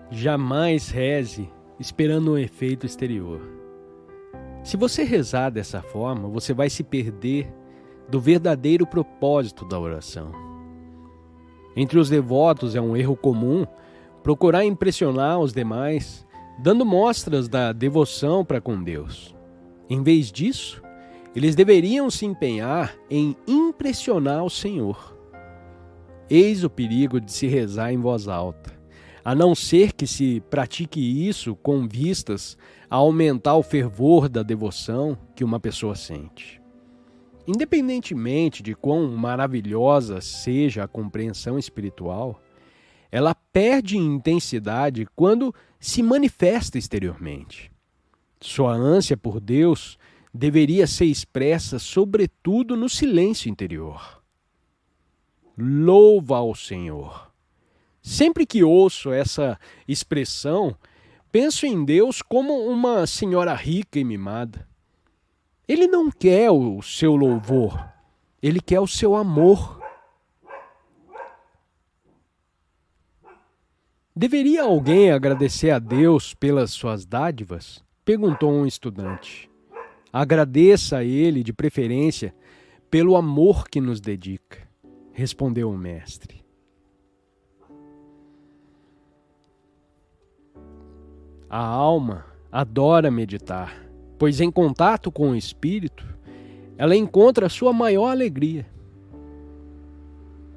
Jamais reze esperando um efeito exterior. Se você rezar dessa forma, você vai se perder do verdadeiro propósito da oração. Entre os devotos é um erro comum procurar impressionar os demais, dando mostras da devoção para com Deus. Em vez disso, eles deveriam se empenhar em impressionar o Senhor. Eis o perigo de se rezar em voz alta, a não ser que se pratique isso com vistas a aumentar o fervor da devoção que uma pessoa sente. Independentemente de quão maravilhosa seja a compreensão espiritual, ela perde intensidade quando se manifesta exteriormente. Sua ânsia por Deus deveria ser expressa sobretudo no silêncio interior. Louva ao Senhor. Sempre que ouço essa expressão, penso em Deus como uma senhora rica e mimada. Ele não quer o seu louvor, ele quer o seu amor. Deveria alguém agradecer a Deus pelas suas dádivas? Perguntou um estudante. Agradeça a ele, de preferência, pelo amor que nos dedica, respondeu o mestre. A alma adora meditar, pois em contato com o Espírito, ela encontra a sua maior alegria.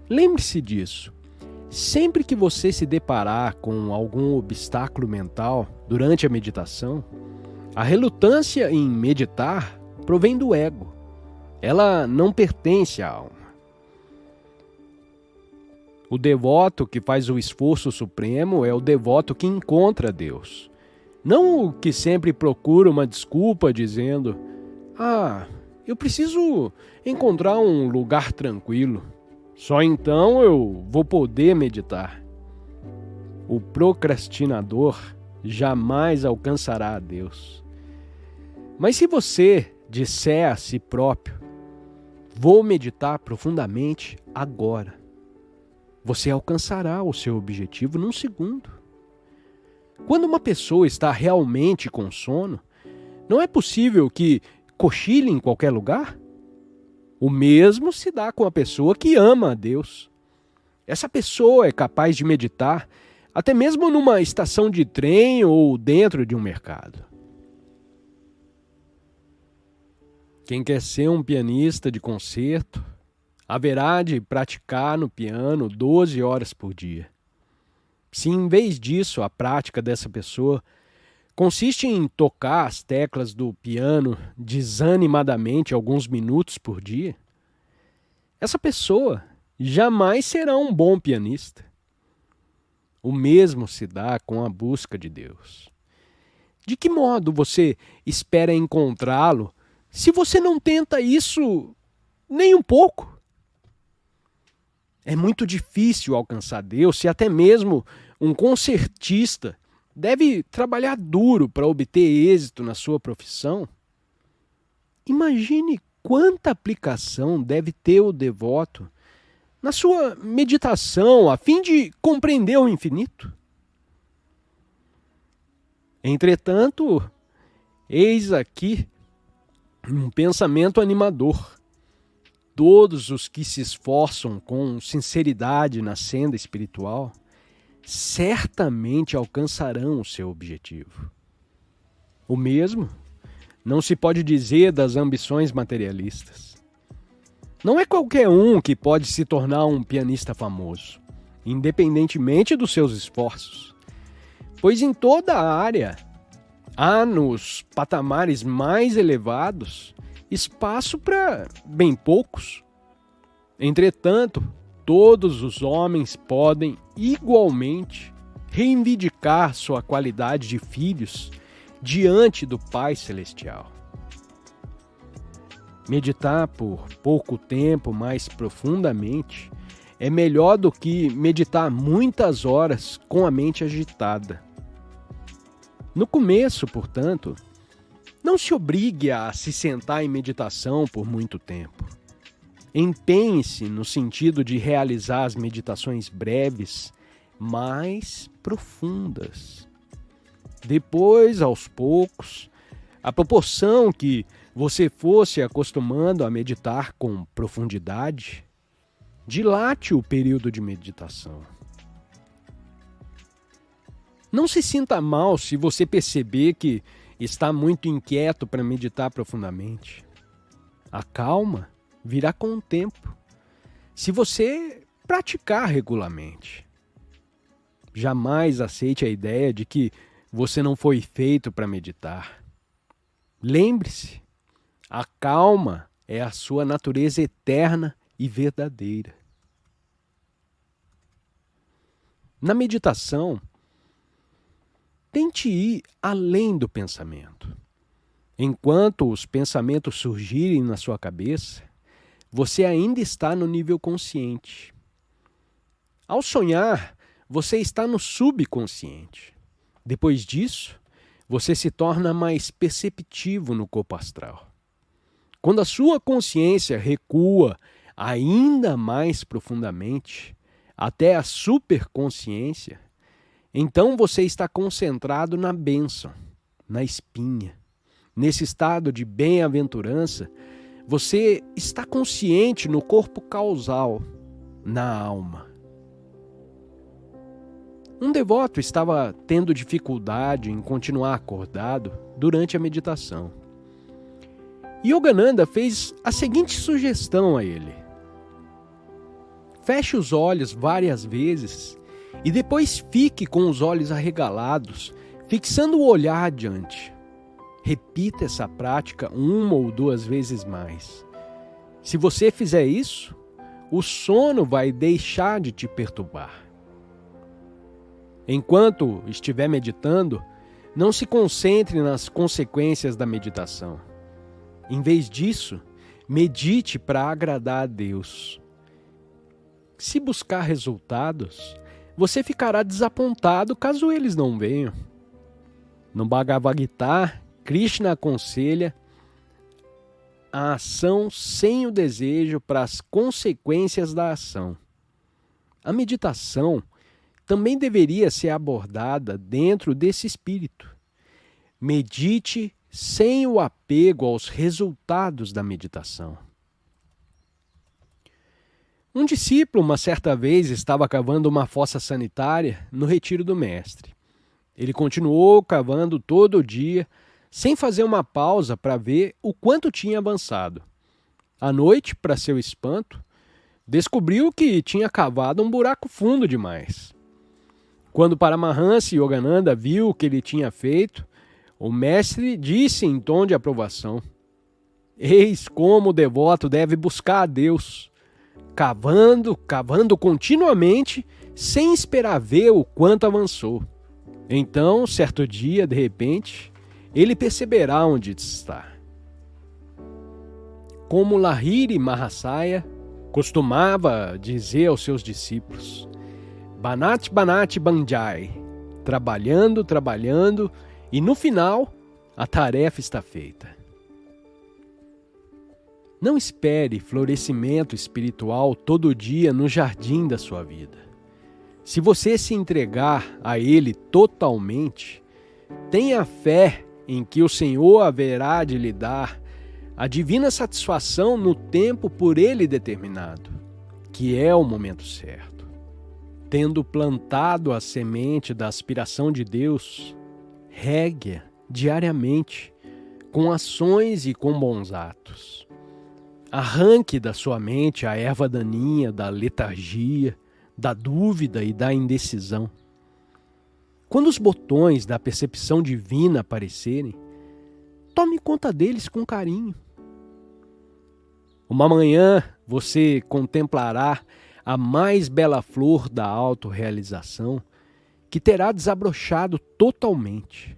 Lembre-se disso. Sempre que você se deparar com algum obstáculo mental durante a meditação, a relutância em meditar provém do ego. Ela não pertence à alma. O devoto que faz o esforço supremo é o devoto que encontra Deus. Não o que sempre procura uma desculpa dizendo: eu preciso encontrar um lugar tranquilo. Só então eu vou poder meditar. O procrastinador jamais alcançará a Deus. Mas se você disser a si próprio: vou meditar profundamente agora, você alcançará o seu objetivo num segundo. Quando uma pessoa está realmente com sono, não é possível que cochile em qualquer lugar? O mesmo se dá com a pessoa que ama a Deus. Essa pessoa é capaz de meditar até mesmo numa estação de trem ou dentro de um mercado. Quem quer ser um pianista de concerto, haverá de praticar no piano 12 horas por dia. Se em vez disso a prática dessa pessoa consiste em tocar as teclas do piano desanimadamente alguns minutos por dia, essa pessoa jamais será um bom pianista. O mesmo se dá com a busca de Deus. De que modo você espera encontrá-lo se você não tenta isso nem um pouco? É muito difícil alcançar Deus se até mesmo um concertista deve trabalhar duro para obter êxito na sua profissão. Imagine quanta aplicação deve ter o devoto na sua meditação a fim de compreender o infinito. Entretanto, eis aqui um pensamento animador. Todos os que se esforçam com sinceridade na senda espiritual certamente alcançarão o seu objetivo. O mesmo não se pode dizer das ambições materialistas. Não é qualquer um que pode se tornar um pianista famoso, independentemente dos seus esforços, pois em toda a área há, nos patamares mais elevados, espaço para bem poucos. Entretanto, todos os homens podem igualmente reivindicar sua qualidade de filhos diante do Pai Celestial. Meditar por pouco tempo mais profundamente é melhor do que meditar muitas horas com a mente agitada. No começo, portanto, não se obrigue a se sentar em meditação por muito tempo. Empenhe-se no sentido de realizar as meditações breves, mais profundas. Depois, aos poucos, à proporção que você fosse acostumando a meditar com profundidade, dilate o período de meditação. Não se sinta mal se você perceber que está muito inquieto para meditar profundamente. A calma virá com o tempo, se você praticar regularmente. Jamais aceite a ideia de que você não foi feito para meditar. Lembre-se, a calma é a sua natureza eterna e verdadeira. Na meditação, tente ir além do pensamento. Enquanto os pensamentos surgirem na sua cabeça, você ainda está no nível consciente. Ao sonhar, você está no subconsciente. Depois disso, você se torna mais perceptivo no corpo astral. Quando a sua consciência recua ainda mais profundamente, até a superconsciência, então você está concentrado na bênção, na espinha. Nesse estado de bem-aventurança, você está consciente no corpo causal, na alma. Um devoto estava tendo dificuldade em continuar acordado durante a meditação. Yogananda fez a seguinte sugestão a ele: feche os olhos várias vezes e depois fique com os olhos arregalados, fixando o olhar adiante. Repita essa prática 1 ou 2 vezes mais. Se você fizer isso, o sono vai deixar de te perturbar. Enquanto estiver meditando, não se concentre nas consequências da meditação. Em vez disso, medite para agradar a Deus. Se buscar resultados, você ficará desapontado caso eles não venham. No Bhagavad Gita, Krishna aconselha a ação sem o desejo para as consequências da ação. A meditação também deveria ser abordada dentro desse espírito. Medite sem o apego aos resultados da meditação. Um discípulo, uma certa vez, estava cavando uma fossa sanitária no retiro do mestre. Ele continuou cavando todo dia, sem fazer uma pausa para ver o quanto tinha avançado. À noite, para seu espanto, descobriu que tinha cavado um buraco fundo demais. Quando Paramahansa Yogananda viu o que ele tinha feito, o mestre disse em tom de aprovação: eis como o devoto deve buscar a Deus, cavando continuamente, sem esperar ver o quanto avançou. Então, certo dia, de repente, ele perceberá onde está. Como Lahiri Mahasaya costumava dizer aos seus discípulos: Banat Banat Banjai, trabalhando, e no final a tarefa está feita. Não espere florescimento espiritual todo dia no jardim da sua vida. Se você se entregar a ele totalmente, tenha fé em que o Senhor haverá de lhe dar a divina satisfação no tempo por ele determinado, que é o momento certo. Tendo plantado a semente da aspiração de Deus, regue-a diariamente, com ações e com bons atos. Arranque da sua mente a erva daninha da letargia, da dúvida e da indecisão. Quando os botões da percepção divina aparecerem, tome conta deles com carinho. Uma manhã você contemplará a mais bela flor da autorrealização, que terá desabrochado totalmente.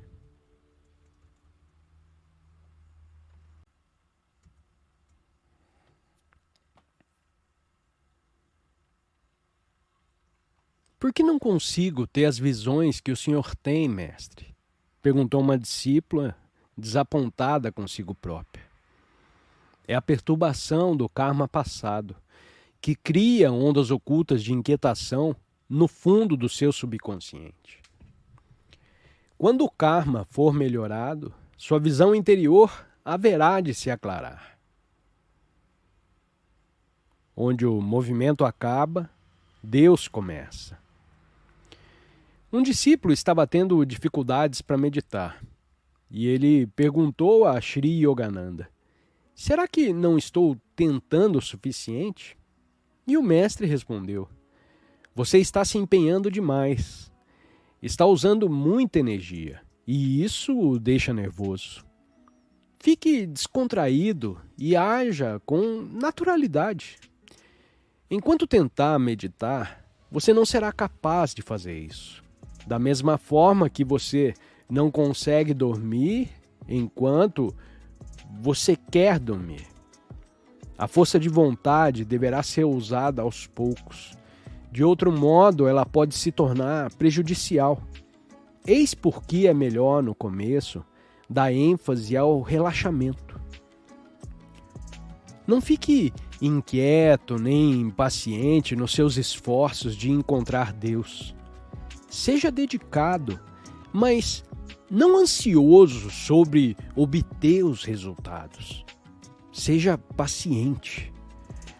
Por que não consigo ter as visões que o senhor tem, mestre? Perguntou uma discípula desapontada consigo própria. É a perturbação do karma passado, que cria ondas ocultas de inquietação no fundo do seu subconsciente. Quando o karma for melhorado, sua visão interior haverá de se aclarar. Onde o movimento acaba, Deus começa. Um discípulo estava tendo dificuldades para meditar, e ele perguntou a Sri Yogananda: será que não estou tentando o suficiente? E o mestre respondeu: você está se empenhando demais. Está usando muita energia, e isso o deixa nervoso. Fique descontraído e haja com naturalidade. Enquanto tentar meditar, você não será capaz de fazer isso. Da mesma forma que você não consegue dormir enquanto você quer dormir. A força de vontade deverá ser usada aos poucos. De outro modo, ela pode se tornar prejudicial. Eis por que é melhor, no começo, dar ênfase ao relaxamento. Não fique inquieto nem impaciente nos seus esforços de encontrar Deus. Seja dedicado, mas não ansioso sobre obter os resultados. Seja paciente.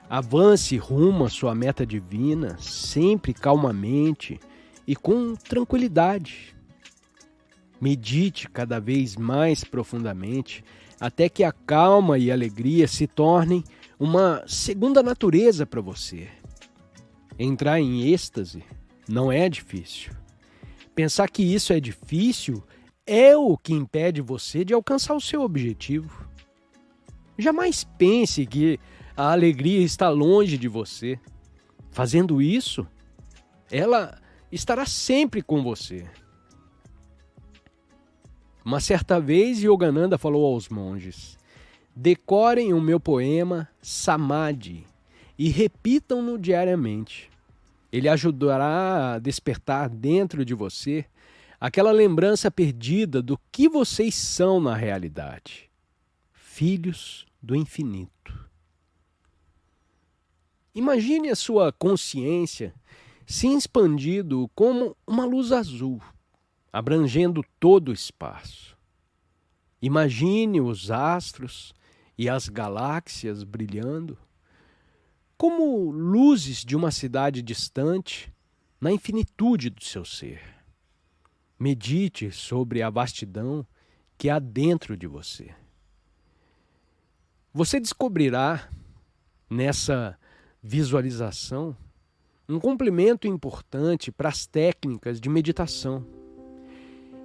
Avance rumo à sua meta divina, sempre calmamente e com tranquilidade. Medite cada vez mais profundamente, até que a calma e a alegria se tornem uma segunda natureza para você. Entrar em êxtase não é difícil. Pensar que isso é difícil é o que impede você de alcançar o seu objetivo. Jamais pense que a alegria está longe de você. Fazendo isso, ela estará sempre com você. Uma certa vez, Yogananda falou aos monges: decorem o meu poema Samadhi e repitam-no diariamente. Ele ajudará a despertar dentro de você aquela lembrança perdida do que vocês são na realidade. Filhos do infinito. Imagine a sua consciência se expandindo como uma luz azul, abrangendo todo o espaço. Imagine os astros e as galáxias brilhando, como luzes de uma cidade distante na infinitude do seu ser. Medite sobre a vastidão que há dentro de você. Você descobrirá nessa visualização um complemento importante para as técnicas de meditação.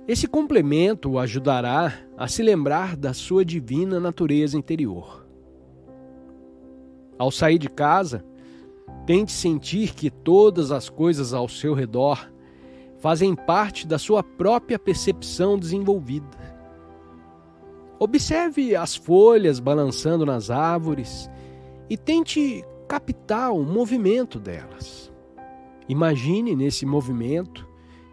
Esse complemento o ajudará a se lembrar da sua divina natureza interior. Ao sair de casa, tente sentir que todas as coisas ao seu redor fazem parte da sua própria percepção desenvolvida. Observe as folhas balançando nas árvores e tente captar o movimento delas. Imagine nesse movimento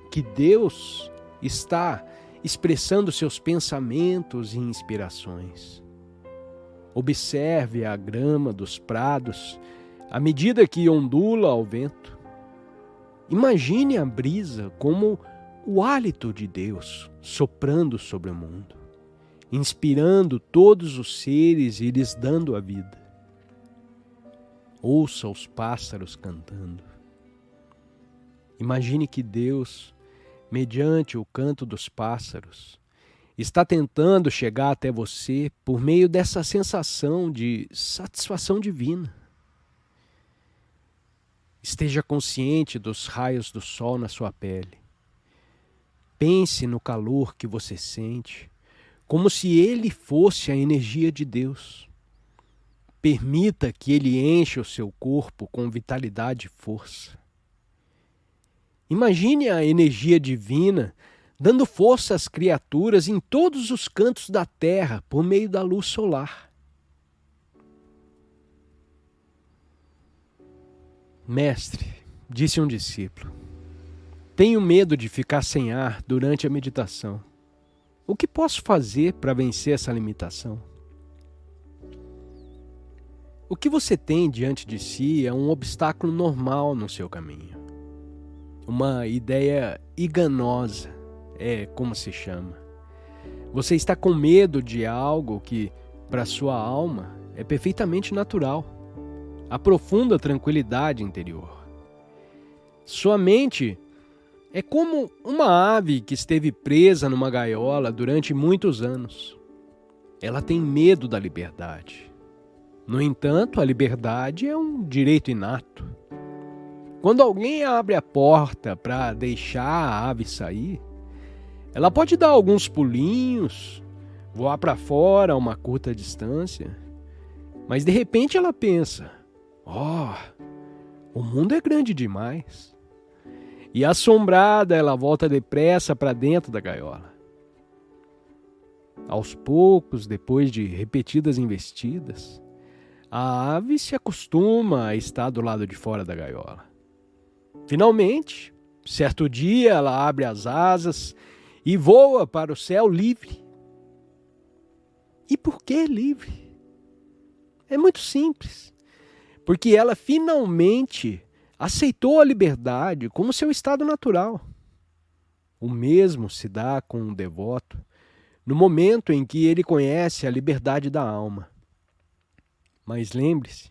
que Deus está expressando seus pensamentos e inspirações. Observe a grama dos prados à medida que ondula ao vento. Imagine a brisa como o hálito de Deus soprando sobre o mundo, inspirando todos os seres e lhes dando a vida. Ouça os pássaros cantando. Imagine que Deus, mediante o canto dos pássaros, está tentando chegar até você por meio dessa sensação de satisfação divina. Esteja consciente dos raios do sol na sua pele. Pense no calor que você sente, como se ele fosse a energia de Deus. Permita que ele encha o seu corpo com vitalidade e força. Imagine a energia divina dando força às criaturas em todos os cantos da terra por meio da luz solar. Mestre, disse um discípulo, tenho medo de ficar sem ar durante a meditação. O que posso fazer para vencer essa limitação? O que você tem diante de si é um obstáculo normal no seu caminho. Uma ideia enganosa é como se chama. Você está com medo de algo que, para sua alma, é perfeitamente natural. A profunda tranquilidade interior. Sua mente é como uma ave que esteve presa numa gaiola durante muitos anos. Ela tem medo da liberdade. No entanto, a liberdade é um direito inato. Quando alguém abre a porta para deixar a ave sair, ela pode dar alguns pulinhos, voar para fora a uma curta distância, mas de repente ela pensa: o mundo é grande demais. E assombrada, ela volta depressa para dentro da gaiola. Aos poucos, depois de repetidas investidas, a ave se acostuma a estar do lado de fora da gaiola. Finalmente, certo dia, ela abre as asas e voa para o céu livre. E por que livre? É muito simples. Porque ela finalmente aceitou a liberdade como seu estado natural. O mesmo se dá com um devoto no momento em que ele conhece a liberdade da alma. Mas lembre-se,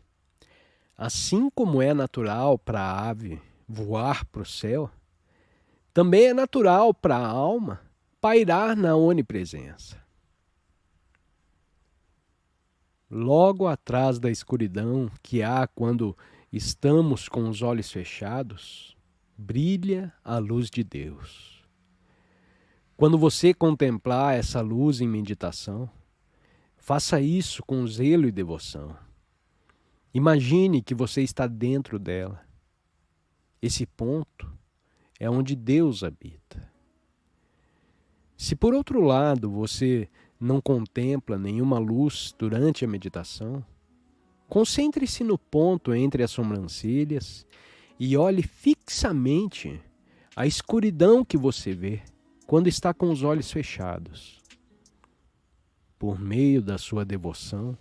assim como é natural para a ave voar para o céu, também é natural para a alma pairar na onipresença. Logo atrás da escuridão que há quando estamos com os olhos fechados, brilha a luz de Deus. Quando você contemplar essa luz em meditação, faça isso com zelo e devoção. Imagine que você está dentro dela. Esse ponto é onde Deus habita. Se por outro lado você não contempla nenhuma luz durante a meditação, concentre-se no ponto entre as sobrancelhas e olhe fixamente a escuridão que você vê quando está com os olhos fechados. Por meio da sua devoção,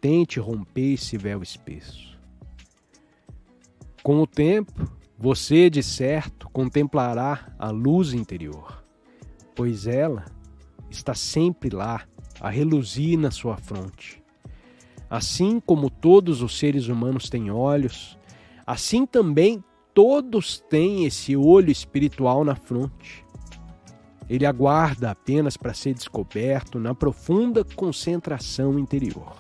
tente romper esse véu espesso. Com o tempo, você, de certo, contemplará a luz interior, pois ela está sempre lá, a reluzir na sua fronte. Assim como todos os seres humanos têm olhos, assim também todos têm esse olho espiritual na fronte. Ele aguarda apenas para ser descoberto na profunda concentração interior.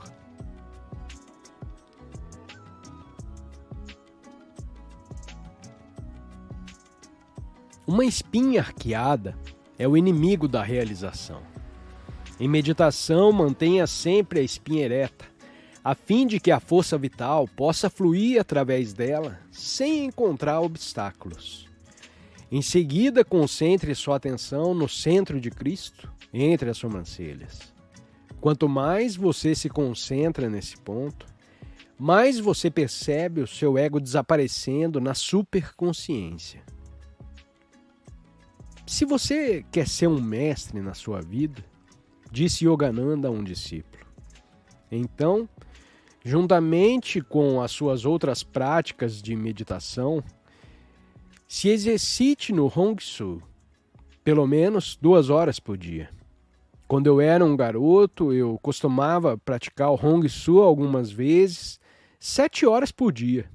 Uma espinha arqueada é o inimigo da realização. Em meditação, mantenha sempre a espinha ereta, a fim de que a força vital possa fluir através dela sem encontrar obstáculos. Em seguida, concentre sua atenção no centro de Cristo, entre as sobrancelhas. Quanto mais você se concentra nesse ponto, mais você percebe o seu ego desaparecendo na superconsciência. Se você quer ser um mestre na sua vida, disse Yogananda a um discípulo, então, juntamente com as suas outras práticas de meditação, se exercite no Hong Su, pelo menos 2 horas por dia. Quando eu era um garoto, eu costumava praticar o Hong Su algumas vezes, 7 horas por dia,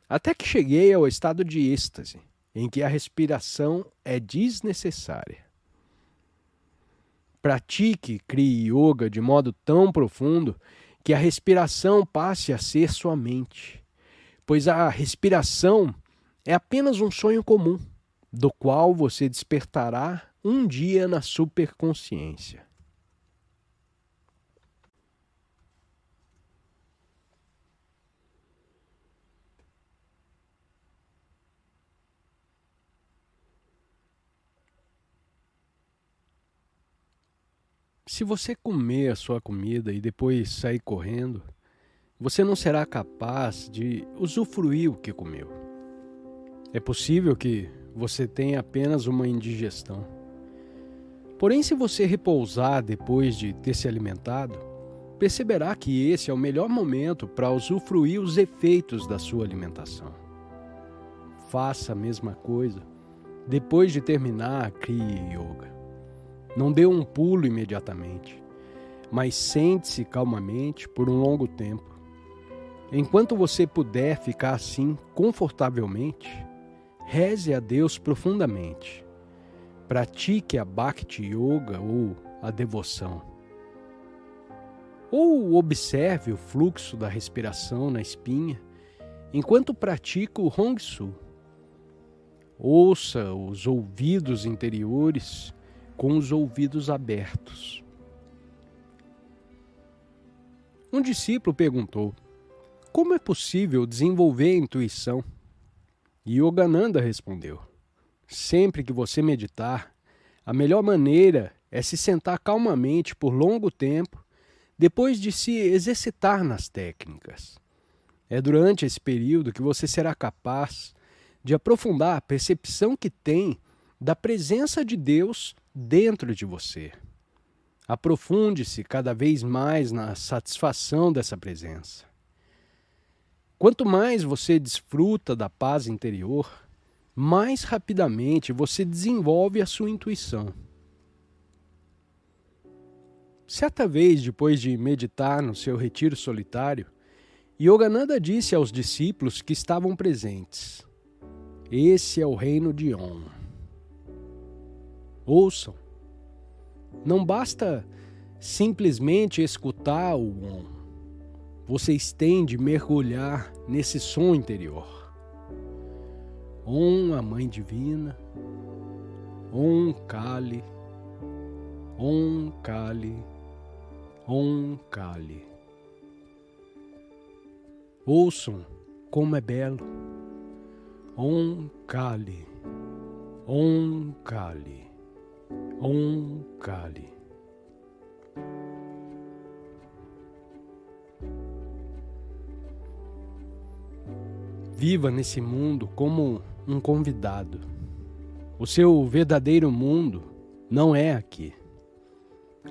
até que cheguei ao estado de êxtase, em que a respiração é desnecessária. Pratique Kriya Yoga de modo tão profundo que a respiração passe a ser sua mente, pois a respiração é apenas um sonho comum, do qual você despertará um dia na superconsciência. Se você comer a sua comida e depois sair correndo, você não será capaz de usufruir o que comeu. É possível que você tenha apenas uma indigestão. Porém, se você repousar depois de ter se alimentado, perceberá que esse é o melhor momento para usufruir os efeitos da sua alimentação. Faça a mesma coisa depois de terminar a Kriya Yoga. Não dê um pulo imediatamente, mas sente-se calmamente por um longo tempo. Enquanto você puder ficar assim confortavelmente, reze a Deus profundamente. Pratique a Bhakti Yoga ou a devoção. Ou observe o fluxo da respiração na espinha enquanto pratica o Hong Su. Ouça os ouvidos interiores com os ouvidos abertos. Um discípulo perguntou: como é possível desenvolver a intuição? E Yogananda respondeu: sempre que você meditar, a melhor maneira é se sentar calmamente por longo tempo depois de se exercitar nas técnicas. É durante esse período que você será capaz de aprofundar a percepção que tem da presença de Deus dentro de você. Aprofunde-se cada vez mais na satisfação dessa presença. Quanto mais você desfruta da paz interior, mais rapidamente você desenvolve a sua intuição. Certa vez, depois de meditar no seu retiro solitário, Yogananda disse aos discípulos que estavam presentes: esse é o reino de Om. Ouçam. Não basta simplesmente escutar o Om. Vocês têm de mergulhar nesse som interior. Om, a Mãe Divina. Om Kali. Om Kali. Om Kali. Ouçam como é belo. Om Kali. Om Kali. Om Kali. Viva nesse mundo como um convidado. O seu verdadeiro mundo não é aqui.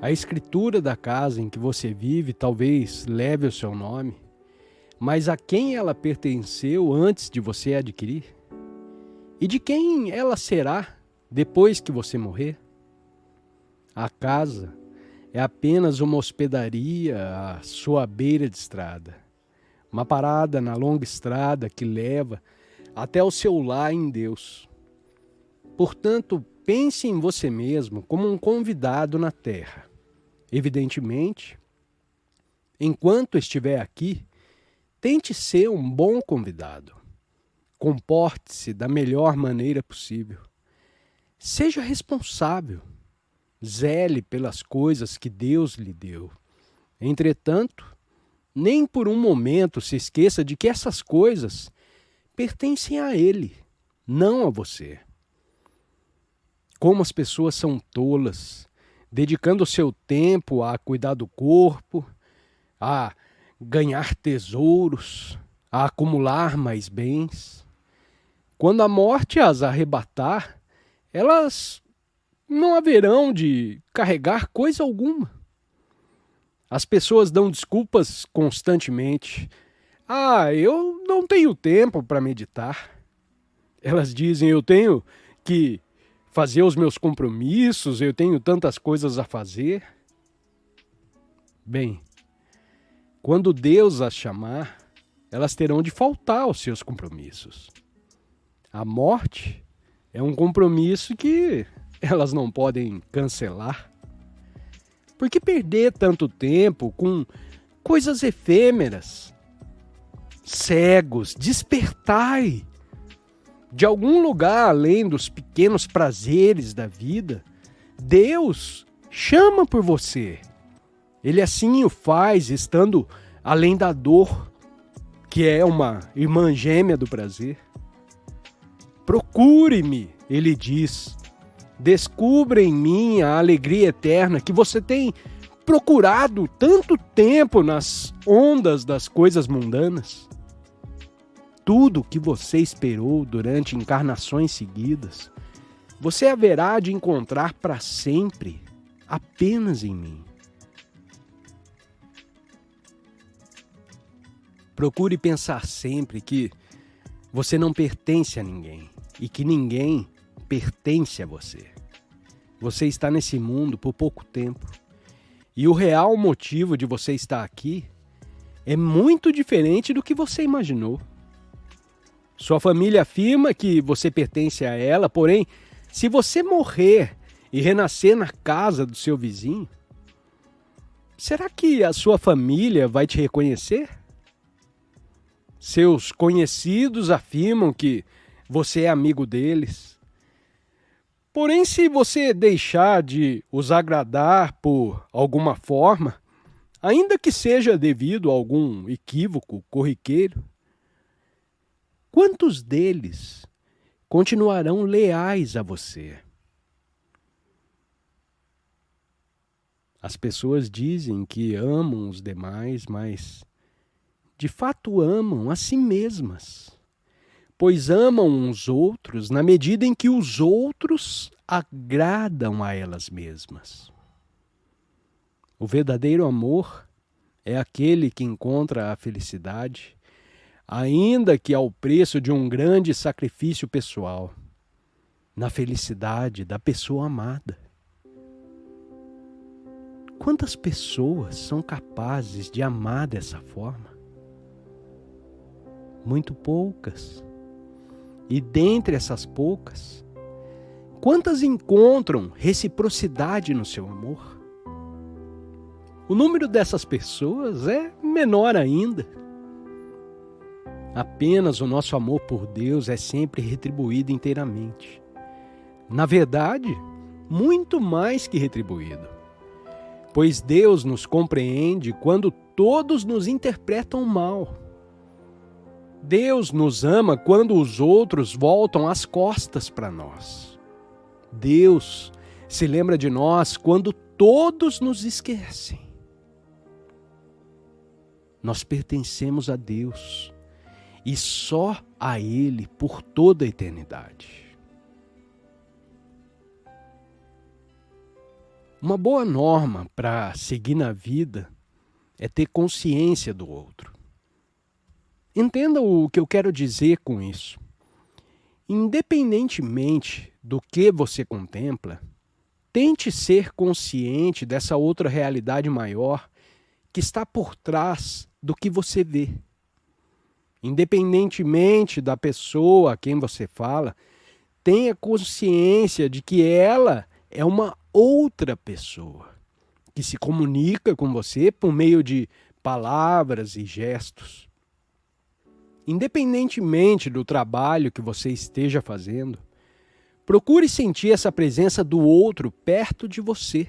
A escritura da casa em que você vive talvez leve o seu nome, mas a quem ela pertenceu antes de você adquirir? E de quem ela será depois que você morrer? A casa é apenas uma hospedaria à sua beira de estrada, uma parada na longa estrada que leva até o seu lar em Deus. Portanto, pense em você mesmo como um convidado na terra. Evidentemente, enquanto estiver aqui, tente ser um bom convidado. Comporte-se da melhor maneira possível. Seja responsável. Zele pelas coisas que Deus lhe deu. Entretanto, nem por um momento se esqueça de que essas coisas pertencem a Ele, não a você. Como as pessoas são tolas, dedicando o seu tempo a cuidar do corpo, a ganhar tesouros, a acumular mais bens. Quando a morte as arrebatar, elas não haverão de carregar coisa alguma. As pessoas dão desculpas constantemente. Eu não tenho tempo para meditar. Elas dizem, eu tenho que fazer os meus compromissos, eu tenho tantas coisas a fazer. Bem, quando Deus as chamar, elas terão de faltar aos seus compromissos. A morte é um compromisso que elas não podem cancelar. Por que perder tanto tempo com coisas efêmeras? Cegos, despertai! De algum lugar além dos pequenos prazeres da vida, Deus chama por você. Ele assim o faz, estando além da dor, que é uma irmã gêmea do prazer. Procure-me, ele diz. Descubra em mim a alegria eterna que você tem procurado tanto tempo nas ondas das coisas mundanas. Tudo que você esperou durante encarnações seguidas, você haverá de encontrar para sempre apenas em mim. Procure pensar sempre que você não pertence a ninguém e que ninguém pertence a você. Você está nesse mundo por pouco tempo e o real motivo de você estar aqui é muito diferente do que você imaginou. Sua família afirma que você pertence a ela, porém, se você morrer e renascer na casa do seu vizinho, será que a sua família vai te reconhecer? Seus conhecidos afirmam que você é amigo deles. Porém, se você deixar de os agradar por alguma forma, ainda que seja devido a algum equívoco corriqueiro, quantos deles continuarão leais a você? As pessoas dizem que amam os demais, mas de fato amam a si mesmas, pois amam uns outros na medida em que os outros agradam a elas mesmas. O verdadeiro amor é aquele que encontra a felicidade, ainda que ao preço de um grande sacrifício pessoal, na felicidade da pessoa amada. Quantas pessoas são capazes de amar dessa forma? Muito poucas. E dentre essas poucas, quantas encontram reciprocidade no seu amor? O número dessas pessoas é menor ainda. Apenas o nosso amor por Deus é sempre retribuído inteiramente. Na verdade, muito mais que retribuído. Pois Deus nos compreende quando todos nos interpretam mal. Deus nos ama quando os outros voltam as costas para nós. Deus se lembra de nós quando todos nos esquecem. Nós pertencemos a Deus e só a Ele por toda a eternidade. Uma boa norma para seguir na vida é ter consciência do outro. Entenda o que eu quero dizer com isso. Independentemente do que você contempla, tente ser consciente dessa outra realidade maior que está por trás do que você vê. Independentemente da pessoa a quem você fala, tenha consciência de que ela é uma outra pessoa que se comunica com você por meio de palavras e gestos. Independentemente do trabalho que você esteja fazendo, procure sentir essa presença do outro perto de você,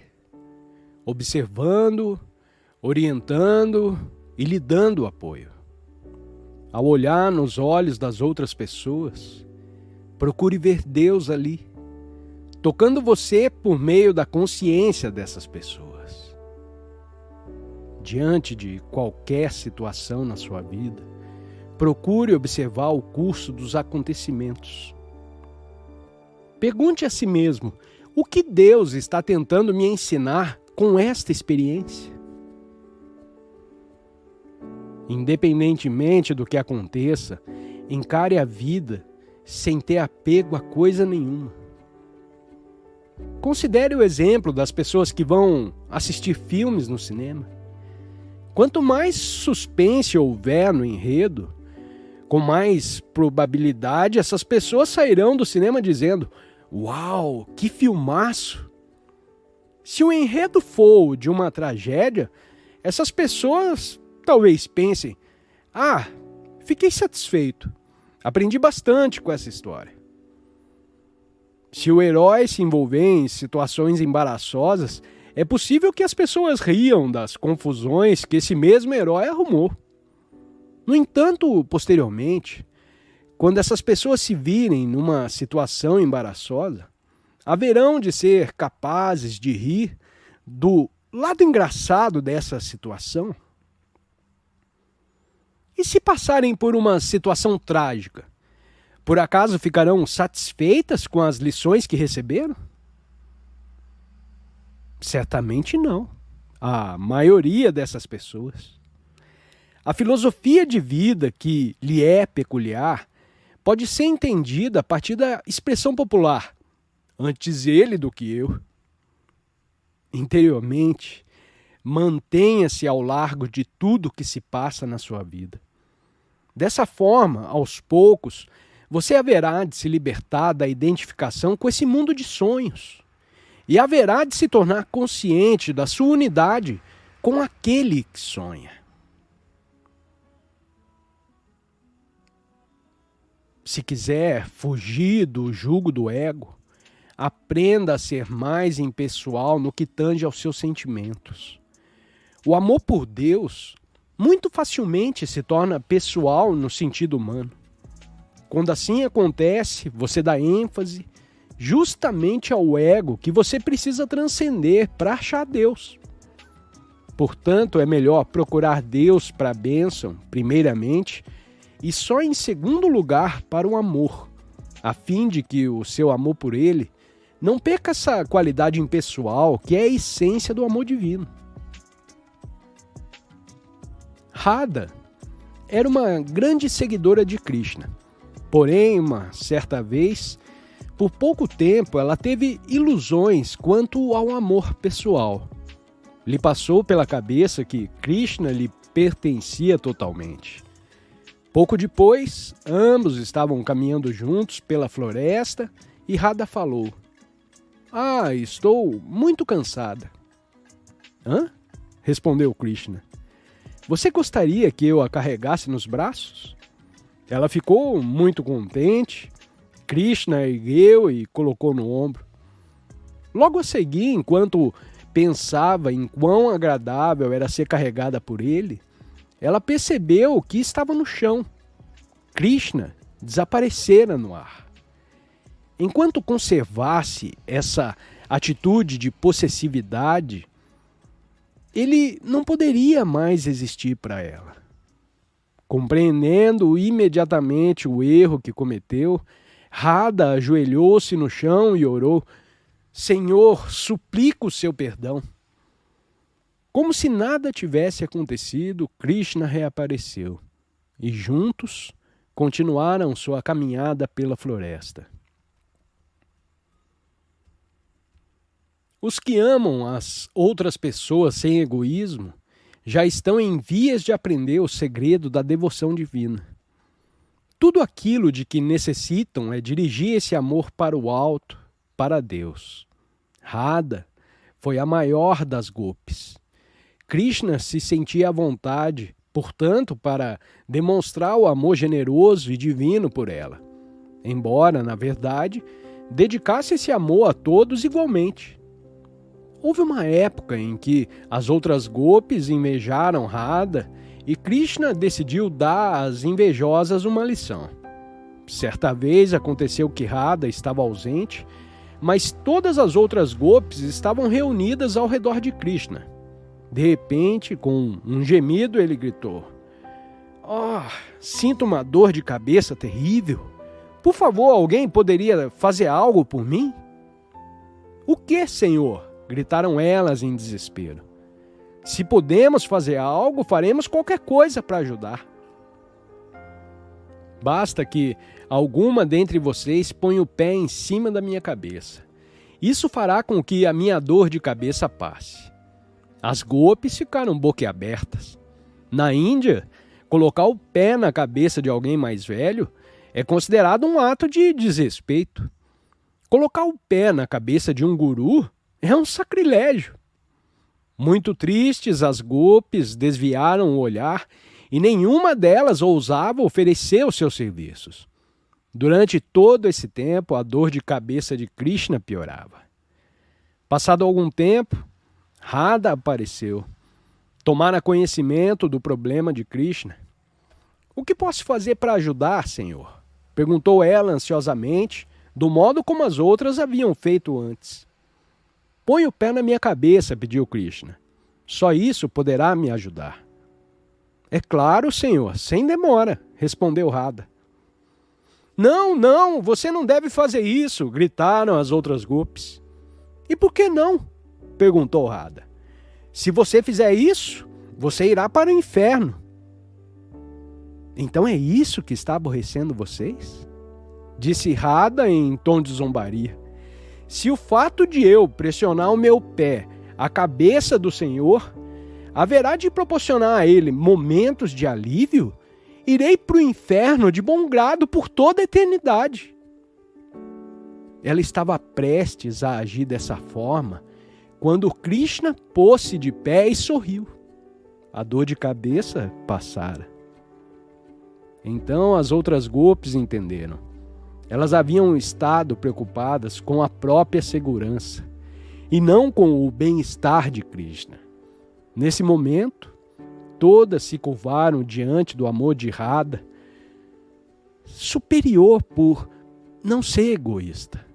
observando, orientando e lhe dando apoio. Ao olhar nos olhos das outras pessoas, procure ver Deus ali, tocando você por meio da consciência dessas pessoas. Diante de qualquer situação na sua vida, procure observar o curso dos acontecimentos. Pergunte a si mesmo, o que Deus está tentando me ensinar com esta experiência? Independentemente do que aconteça, encare a vida sem ter apego a coisa nenhuma. Considere o exemplo das pessoas que vão assistir filmes no cinema. Quanto mais suspense houver no enredo, com mais probabilidade essas pessoas sairão do cinema dizendo: "Uau, que filmaço!" Se o enredo for de uma tragédia, essas pessoas talvez pensem: "Ah, fiquei satisfeito. Aprendi bastante com essa história." Se o herói se envolver em situações embaraçosas, é possível que as pessoas riam das confusões que esse mesmo herói arrumou. No entanto, posteriormente, quando essas pessoas se virem numa situação embaraçosa, haverão de ser capazes de rir do lado engraçado dessa situação. E se passarem por uma situação trágica, por acaso ficarão satisfeitas com as lições que receberam? Certamente não. A maioria dessas pessoas. A filosofia de vida que lhe é peculiar pode ser entendida a partir da expressão popular: antes ele do que eu. Interiormente, mantenha-se ao largo de tudo que se passa na sua vida. Dessa forma, aos poucos, você haverá de se libertar da identificação com esse mundo de sonhos e haverá de se tornar consciente da sua unidade com aquele que sonha. Se quiser fugir do jugo do ego, aprenda a ser mais impessoal no que tange aos seus sentimentos. O amor por Deus muito facilmente se torna pessoal no sentido humano. Quando assim acontece, você dá ênfase justamente ao ego que você precisa transcender para achar Deus. Portanto, é melhor procurar Deus para a bênção, primeiramente, e só em segundo lugar para o amor, a fim de que o seu amor por Ele não perca essa qualidade impessoal que é a essência do amor divino. Radha era uma grande seguidora de Krishna. Porém, uma certa vez, por pouco tempo, ela teve ilusões quanto ao amor pessoal. Lhe passou pela cabeça que Krishna lhe pertencia totalmente. Pouco depois, ambos estavam caminhando juntos pela floresta e Radha falou: "Ah, estou muito cansada." "Hã?" respondeu Krishna. "Você gostaria que eu a carregasse nos braços?" Ela ficou muito contente. Krishna ergueu e colocou no ombro. Logo a seguir, enquanto pensava em quão agradável era ser carregada por ele, ela percebeu que estava no chão. Krishna desaparecera no ar. Enquanto conservasse essa atitude de possessividade, ele não poderia mais existir para ela. Compreendendo imediatamente o erro que cometeu, Radha ajoelhou-se no chão e orou: "Senhor, suplico o seu perdão." Como se nada tivesse acontecido, Krishna reapareceu e juntos continuaram sua caminhada pela floresta. Os que amam as outras pessoas sem egoísmo já estão em vias de aprender o segredo da devoção divina. Tudo aquilo de que necessitam é dirigir esse amor para o alto, para Deus. Radha foi a maior das gopis. Krishna se sentia à vontade, portanto, para demonstrar o amor generoso e divino por ela, embora, na verdade, dedicasse esse amor a todos igualmente. Houve uma época em que as outras gopis invejaram Radha e Krishna decidiu dar às invejosas uma lição. Certa vez aconteceu que Radha estava ausente, mas todas as outras gopis estavam reunidas ao redor de Krishna. De repente, com um gemido, ele gritou: "Oh, sinto uma dor de cabeça terrível. Por favor, alguém poderia fazer algo por mim?" "O que, Senhor?" gritaram elas em desespero. "Se podemos fazer algo, faremos qualquer coisa para ajudar. Basta que alguma dentre vocês ponha o pé em cima da minha cabeça. Isso fará com que a minha dor de cabeça passe." As gopis ficaram boquiabertas. Na Índia, colocar o pé na cabeça de alguém mais velho é considerado um ato de desrespeito. Colocar o pé na cabeça de um guru é um sacrilégio. Muito tristes, as gopis desviaram o olhar e nenhuma delas ousava oferecer os seus serviços. Durante todo esse tempo, a dor de cabeça de Krishna piorava. Passado algum tempo, Radha apareceu. Tomara conhecimento do problema de Krishna. "O que posso fazer para ajudar, Senhor?" perguntou ela ansiosamente, do modo como as outras haviam feito antes. "Põe o pé na minha cabeça", pediu Krishna. "Só isso poderá me ajudar." "É claro, Senhor, sem demora", respondeu Radha. Não, você não deve fazer isso", gritaram as outras gopis. "E por que não?" perguntou Radha. "Se você fizer isso, você irá para o inferno." Então é isso que está aborrecendo vocês? Disse Radha em tom de zombaria. Se o fato de eu pressionar o meu pé à cabeça do Senhor haverá de proporcionar a ele momentos de alívio, irei para o inferno de bom grado por toda a eternidade. Ela estava prestes a agir dessa forma quando Krishna pôs-se de pé e sorriu. A dor de cabeça passara. Então as outras gopis entenderam. Elas haviam estado preocupadas com a própria segurança e não com o bem-estar de Krishna. Nesse momento, todas se curvaram diante do amor de Radha, superior por não ser egoísta.